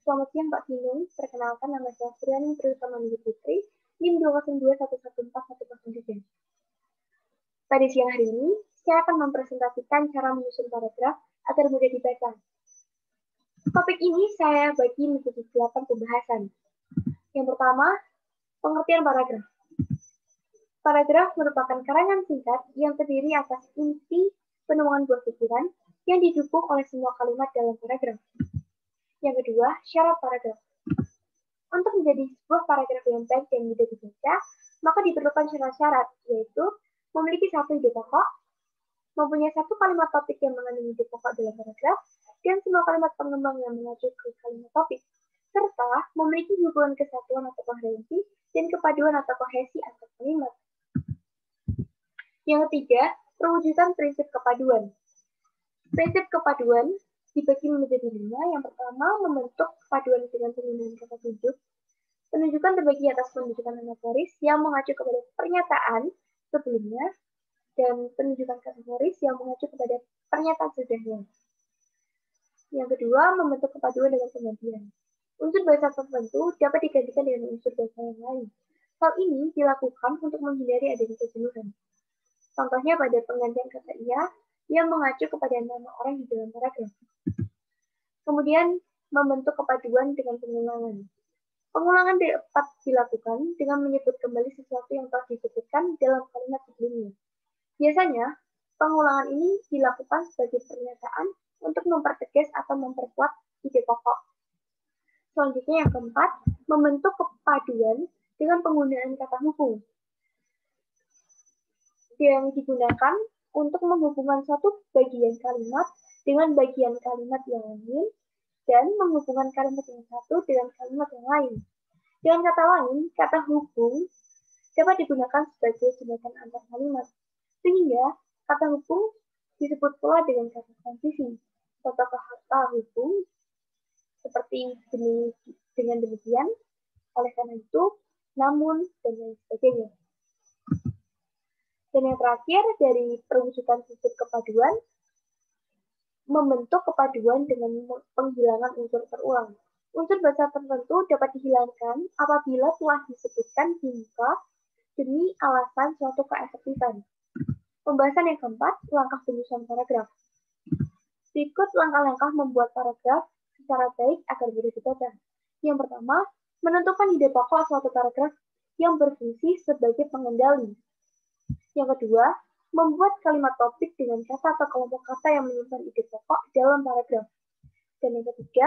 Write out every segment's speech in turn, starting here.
Selamat siang Pak Kinung, perkenalkan nama saya Suryani Triutamani Putri, NIM 202114103. Pada siang hari ini, saya akan mempresentasikan cara menyusun paragraf agar mudah dibaca. Topik ini saya bagi menjadi 8 pembahasan. Yang pertama, pengertian paragraf. Paragraf merupakan karangan singkat yang terdiri atas inti penuangan buah pikiran yang didukung oleh semua kalimat dalam paragraf. Yang kedua, syarat paragraf. Untuk menjadi sebuah paragraf yang baik dan mudah dibaca, maka diperlukan syarat-syarat, yaitu memiliki satu ide pokok, mempunyai satu kalimat topik yang mengandung ide pokok dalam paragraf, dan semua kalimat pengembang yang mengacu ke kalimat topik, serta memiliki hubungan kesatuan atau koherensi dan kepaduan atau kohesi antar kalimat. Yang ketiga, perwujudan prinsip kepaduan. Prinsip kepaduan dibagi menjadi 5. Yang pertama, membentuk kepaduan dengan penggunaan kata tunjuk. Penunjukan terbagi atas penunjukan anaforis yang mengacu kepada pernyataan sebelumnya dan penunjukan kategoris yang mengacu kepada pernyataan sesudahnya. Yang kedua, membentuk kepaduan dengan penggantian. Unsur bahasa tertentu dapat digantikan dengan unsur bahasa yang lain. Hal ini dilakukan untuk menghindari adanya kejenuhan. Contohnya pada penggantian kata ia yang mengacu kepada nama orang di dalam paragraf. Kemudian, membentuk kepaduan dengan pengulangan. Pengulangan dapat dilakukan dengan menyebut kembali sesuatu yang telah disebutkan dalam kalimat sebelumnya. Biasanya, pengulangan ini dilakukan sebagai pernyataan untuk mempertegas atau memperkuat ide pokok. Selanjutnya yang keempat, membentuk kepaduan dengan penggunaan kata hubung yang digunakan untuk menghubungkan suatu bagian kalimat dengan bagian kalimat yang lain dan menghubungkan kalimat yang satu dengan kalimat yang lain. Dengan kata lain, kata hubung dapat digunakan sebagai jembatan antar kalimat, sehingga kata hubung disebut pula dengan kata transisi. Contoh kata hubung seperti dengan demikian, oleh karena itu, namun, dan lain sebagainya. Dan yang terakhir, dari perwujudan prinsip kepaduan, membentuk kepaduan dengan penghilangan unsur terulang. Unsur bahasa tertentu dapat dihilangkan apabila telah disebutkan di muka demi alasan suatu keefektifan. Pembahasan yang keempat, langkah penyusunan paragraf. Berikut langkah-langkah membuat paragraf secara baik agar mudah dibaca. Yang pertama, menentukan ide pokok suatu paragraf yang berfungsi sebagai pengendali. Yang kedua, membuat kalimat topik dengan kata atau kelompok kata yang menyimpan ide pokok dalam paragraf. Dan yang ketiga,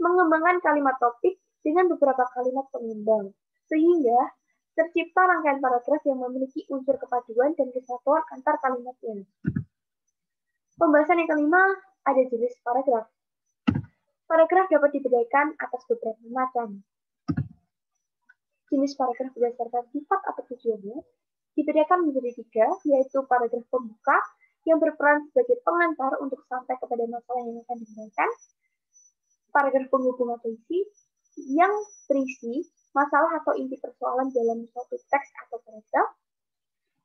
mengembangkan kalimat topik dengan beberapa kalimat pengembang, sehingga tercipta rangkaian paragraf yang memiliki unsur kepaduan dan kesatuan antar kalimatnya. Pembahasan yang kelima, ada jenis paragraf. Paragraf dapat dibedakan atas beberapa macam. Jenis paragraf berdasarkan sifat atau tujuannya dibedakan menjadi 3, yaitu paragraf pembuka yang berperan sebagai pengantar untuk sampai kepada masalah yang akan diuraikan, paragraf penghubung atau isi yang berisi masalah atau inti persoalan dalam suatu teks atau paragraf,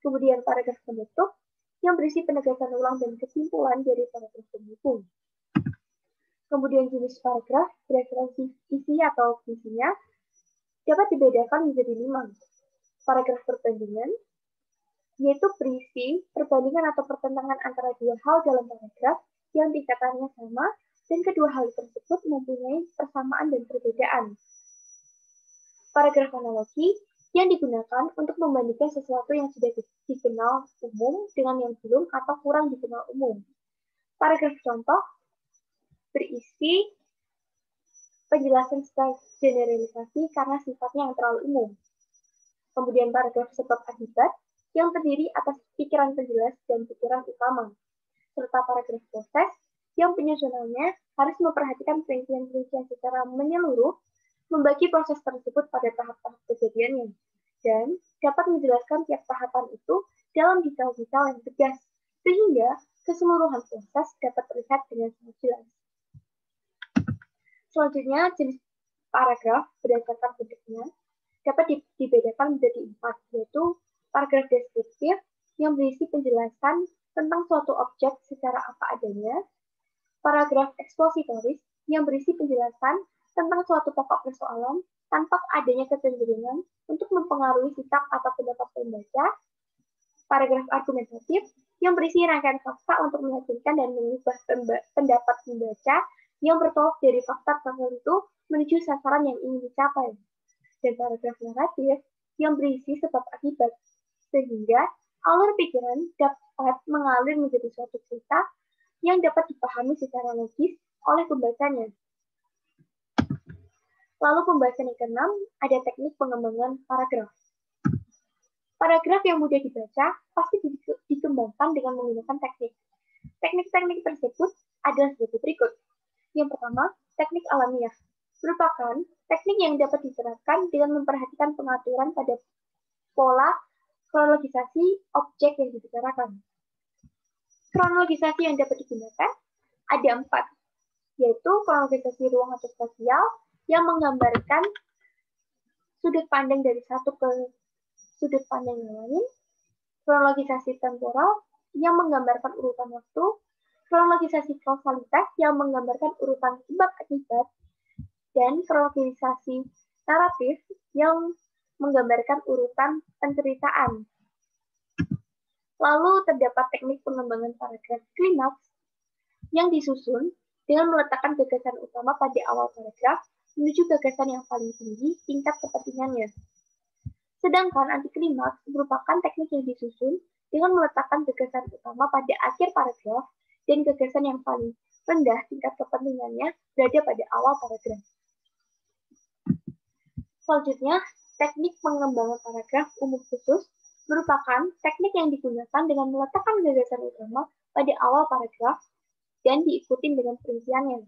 kemudian paragraf penutup yang berisi penegasan ulang dan kesimpulan dari paragraf penghubung. Kemudian jenis paragraf berdasarkan isi atau fungsinya dapat dibedakan menjadi 5. Paragraf perbandingan, yaitu berisi perbandingan atau pertentangan antara dua hal dalam paragraf yang tingkatannya sama dan kedua hal tersebut mempunyai persamaan dan perbedaan. Paragraf analogi yang digunakan untuk membandingkan sesuatu yang sudah dikenal umum dengan yang belum atau kurang dikenal umum. Paragraf contoh berisi penjelasan secara generalisasi karena sifatnya yang terlalu umum. Kemudian paragraf sebab akibat yang terdiri atas pikiran penjelas dan pikiran utama, serta paragraf proses yang penyusunannya harus memperhatikan perincian-perincian secara menyeluruh, membagi proses tersebut pada tahap-tahap kejadiannya, dan dapat menjelaskan tiap tahapan itu dalam detail-detail yang tegas, sehingga keseluruhan proses dapat terlihat dengan sangat jelas. Selanjutnya, jenis paragraf berdasarkan bentuknya dapat dibedakan menjadi 4, yaitu paragraf deskriptif yang berisi penjelasan tentang suatu objek secara apa adanya, paragraf ekspositoris yang berisi penjelasan tentang suatu pokok persoalan tanpa adanya kecenderungan untuk mempengaruhi sikap atau pendapat pembaca. Paragraf argumentatif yang berisi rangkaian fakta untuk meyakinkan dan mengubah pendapat pembaca yang bertolak dari fakta tertentu menuju sasaran yang ingin dicapai. Dan paragraf naratif yang berisi sebab akibat, sehingga alur pikiran dapat mengalir menjadi suatu cerita yang dapat dipahami secara logis oleh pembacanya. Lalu pembahasan yang keenam, ada teknik pengembangan paragraf. Paragraf yang mudah dibaca pasti dikembangkan dengan menggunakan teknik. Teknik-teknik tersebut adalah sebagai berikut. Yang pertama, teknik alamiah. Merupakan teknik yang dapat diterapkan dengan memperhatikan pengaturan pada pola kronologisasi objek yang dibicarakan. Kronologisasi yang dapat digunakan ada 4, yaitu kronologisasi ruang atau spasial yang menggambarkan sudut pandang dari satu ke sudut pandang yang lain, kronologisasi temporal yang menggambarkan urutan waktu, kronologisasi kausalitas yang menggambarkan urutan sebab akibat, dan kronologisasi naratif yang menggambarkan urutan penceritaan. Lalu terdapat teknik pengembangan paragraf klimaks yang disusun dengan meletakkan gagasan utama pada awal paragraf menuju gagasan yang paling tinggi tingkat kepentingannya. Sedangkan antiklimaks merupakan teknik yang disusun dengan meletakkan gagasan utama pada akhir paragraf dan gagasan yang paling rendah tingkat kepentingannya berada pada awal paragraf. Selanjutnya, teknik pengembangan paragraf umum khusus merupakan teknik yang digunakan dengan meletakkan gagasan utama pada awal paragraf dan diikuti dengan perinciannya.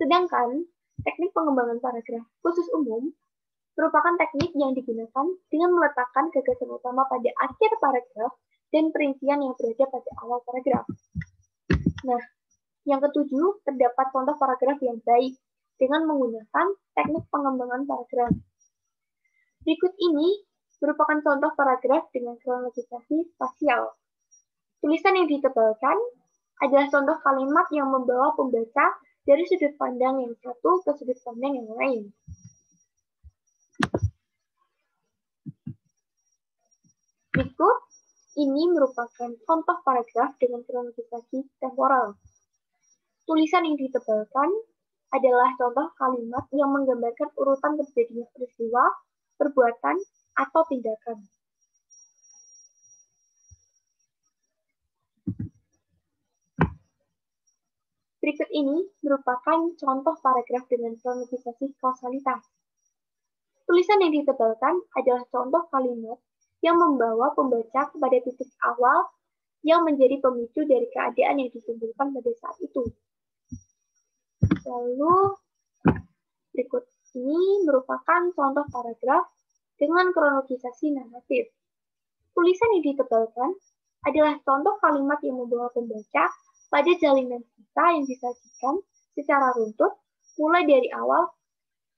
Sedangkan teknik pengembangan paragraf khusus umum merupakan teknik yang digunakan dengan meletakkan gagasan utama pada akhir paragraf dan perincian yang berada pada awal paragraf. Nah, yang ketujuh, terdapat contoh paragraf yang baik dengan menggunakan teknik pengembangan paragraf. Berikut ini merupakan contoh paragraf dengan kronologisasi spasial. Tulisan yang ditebalkan adalah contoh kalimat yang membawa pembaca dari sudut pandang yang satu ke sudut pandang yang lain. Berikut ini merupakan contoh paragraf dengan kronologisasi temporal. Tulisan yang ditebalkan adalah contoh kalimat yang menggambarkan urutan terjadinya peristiwa, perbuatan, atau tindakan. Berikut ini merupakan contoh paragraf dengan kronologisasi kausalitas. Tulisan yang ditebalkan adalah contoh kalimat yang membawa pembaca kepada titik awal yang menjadi pemicu dari keadaan yang ditimbulkan pada saat itu. Lalu, berikut ini merupakan contoh paragraf dengan kronologisasi naratif. Tulisan yang ditebalkan adalah contoh kalimat yang membawa pembaca pada jalinan cerita yang disajikan secara runtut, mulai dari awal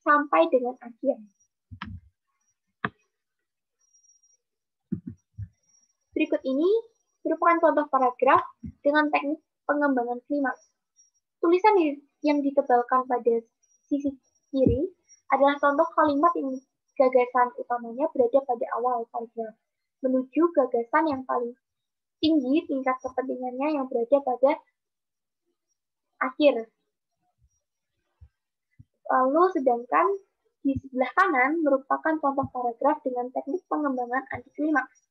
sampai dengan akhir. Berikut ini merupakan contoh paragraf dengan teknik pengembangan klimaks. Tulisan yang ditebalkan pada sisi kiri adalah contoh kalimat yang gagasan utamanya berada pada awal paragraf, menuju gagasan yang paling tinggi tingkat kepentingannya yang berada pada akhir. Lalu sedangkan di sebelah kanan merupakan contoh paragraf dengan teknik pengembangan antiklimaks.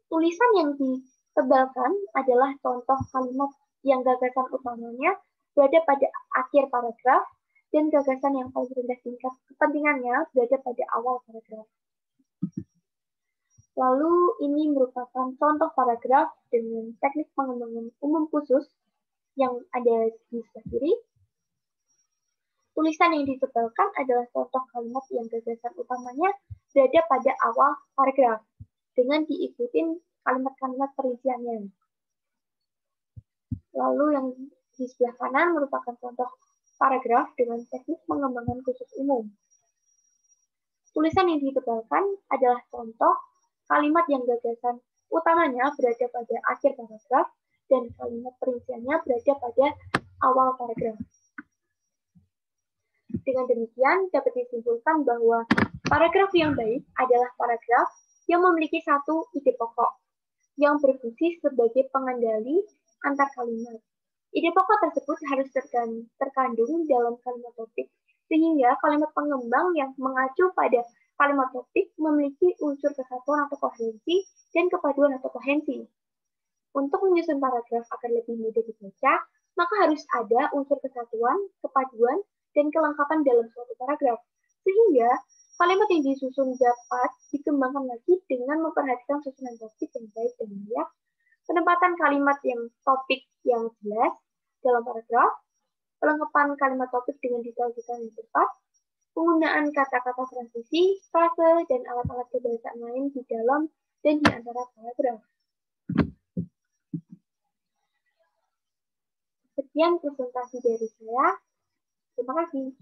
Tulisan yang ditebalkan adalah contoh kalimat yang gagasan utamanya berada pada akhir paragraf dan gagasan yang paling rendah tingkat kepentingannya berada pada awal paragraf. Lalu ini merupakan contoh paragraf dengan teknik pengembangan umum khusus yang ada di sebelah kiri. Tulisan yang ditebalkan adalah contoh kalimat yang gagasan utamanya berada pada awal paragraf dengan diikuti kalimat-kalimat perinciannya. Lalu yang di sebelah kanan merupakan contoh paragraf dengan teknik pengembangan khusus umum. Tulisan yang ditebalkan adalah contoh kalimat yang gagasan utamanya berada pada akhir paragraf dan kalimat perinciannya berada pada awal paragraf. Dengan demikian, dapat disimpulkan bahwa paragraf yang baik adalah paragraf yang memiliki satu ide pokok, yang berfungsi sebagai pengendali antar kalimat. Ide pokok tersebut harus terkandung dalam kalimat topik, sehingga kalimat pengembang yang mengacu pada kalimat topik memiliki unsur kesatuan atau koherensi dan kepaduan atau kohensi. Untuk menyusun paragraf agar lebih mudah dibaca, maka harus ada unsur kesatuan, kepaduan, dan kelengkapan dalam suatu paragraf. Sehingga kalimat yang disusun dapat dikembangkan lagi dengan memperhatikan susunan topik yang baik dan layak, penempatan kalimat yang topik yang jelas dalam paragraf, kelengkapan kalimat topik dengan detail-detail yang tepat, penggunaan kata-kata transisi, frase, dan alat-alat kebahasaan lain di dalam dan di antara paragraf. Sekian presentasi dari saya. Terima kasih.